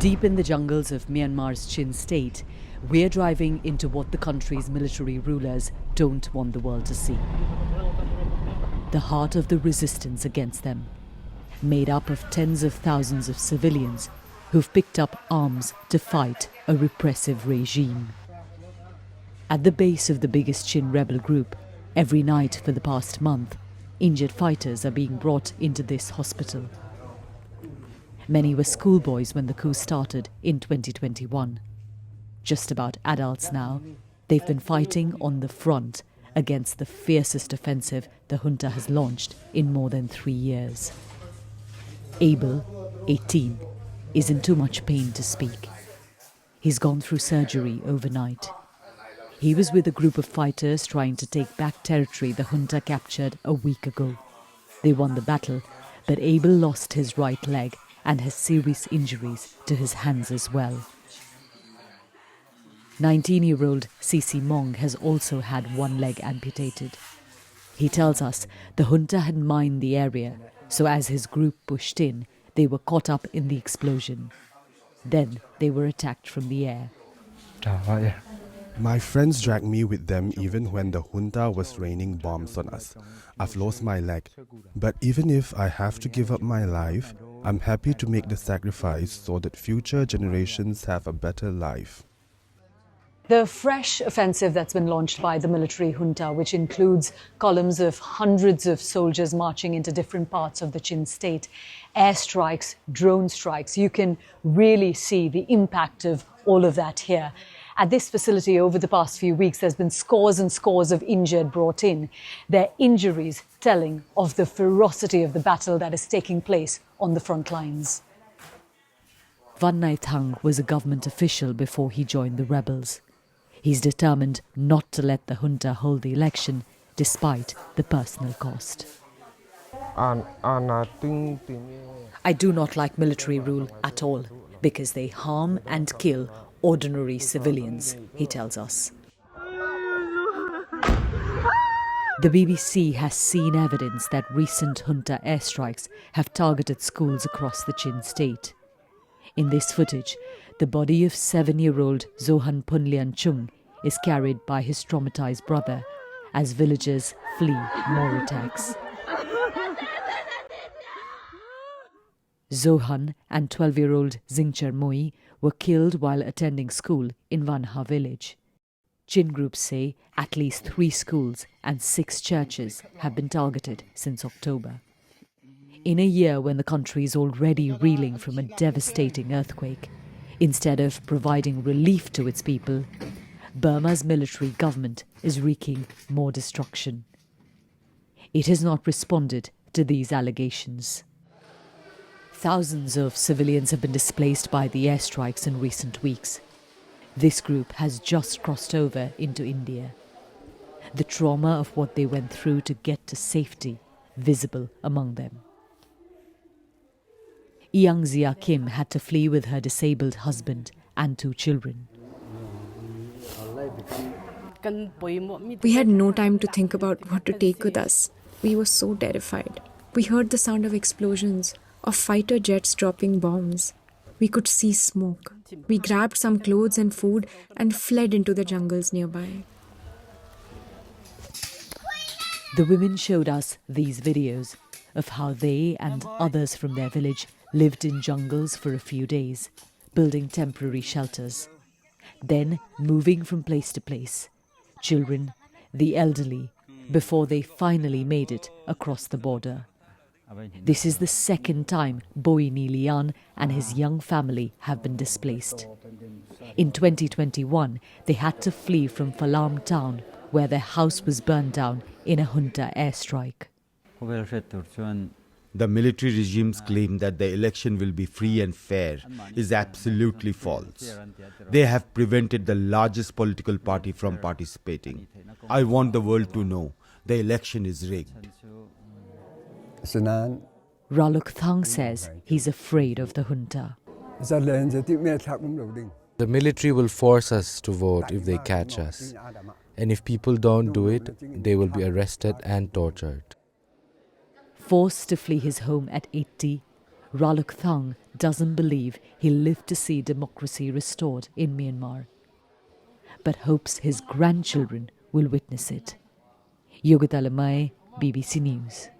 Deep in the jungles of Myanmar's Chin state, we're driving into what the country's military rulers don't want the world to see. The heart of the resistance against them, made up of tens of thousands of civilians who've picked up arms to fight a repressive regime. At the base of the biggest Chin rebel group, every night for the past month, injured fighters are being brought into this hospital. Many were schoolboys when the coup started in 2021. Just about adults now, they've been fighting on the front against the fiercest offensive the junta has launched in more than 3 years. Abel, 18, is in too much pain to speak. He's gone through surgery overnight. He was with a group of fighters trying to take back territory the junta captured a week ago. They won the battle, but Abel lost his right leg and has serious injuries to his hands as well. 19-year-old Sisi Mong has also had one leg amputated. He tells us the junta had mined the area, so as his group pushed in, they were caught up in the explosion. Then they were attacked from the air. My friends dragged me with them even when the junta was raining bombs on us. I've lost my leg, but even if I have to give up my life, I'm happy to make the sacrifice so that future generations have a better life. The fresh offensive that's been launched by the military junta, which includes columns of hundreds of soldiers marching into different parts of the Chin state, airstrikes, drone strikes, you can really see the impact of all of that here. At this facility over the past few weeks, there's been scores and scores of injured brought in, their injuries telling of the ferocity of the battle that is taking place on the front lines. Van Nai Thang was a government official before he joined the rebels. He's determined not to let the junta hold the election, despite the personal cost. I do not like military rule at all, because they harm and kill ordinary civilians, he tells us. The BBC has seen evidence that recent junta airstrikes have targeted schools across the Chin state. In this footage, the body of 7-year-old Zohan Punlian Chung is carried by his traumatized brother as villagers flee more attacks. Zohan and 12-year-old Zingcher Mui were killed while attending school in Vanha village. Chin groups say at least 3 schools and 6 churches have been targeted since October. In a year when the country is already reeling from a devastating earthquake, instead of providing relief to its people, Burma's military government is wreaking more destruction. It has not responded to these allegations. Thousands of civilians have been displaced by the airstrikes in recent weeks. This group has just crossed over into India. The trauma of what they went through to get to safety visible among them. Iang Zia Kim had to flee with her disabled husband and 2 children. We had no time to think about what to take with us. We were so terrified. We heard the sound of explosions, of fighter jets dropping bombs. We could see smoke. We grabbed some clothes and food and fled into the jungles nearby. The women showed us these videos of how they and others from their village lived in jungles for a few days, building temporary shelters, then moving from place to place, children, the elderly, before they finally made it across the border. This is the second time Boi Ni Lian and his young family have been displaced. In 2021, they had to flee from Phalam town, where their house was burned down in a junta airstrike. The military regime's claim that the election will be free and fair is absolutely false. They have prevented the largest political party from participating. I want the world to know the election is rigged. Raluk Thang says he's afraid of the junta. The military will force us to vote if they catch us. And if people don't do it, they will be arrested and tortured. Forced to flee his home at 80, Raluk Thang doesn't believe he'll live to see democracy restored in Myanmar, but hopes his grandchildren will witness it. Yogita, Limaye, BBC News.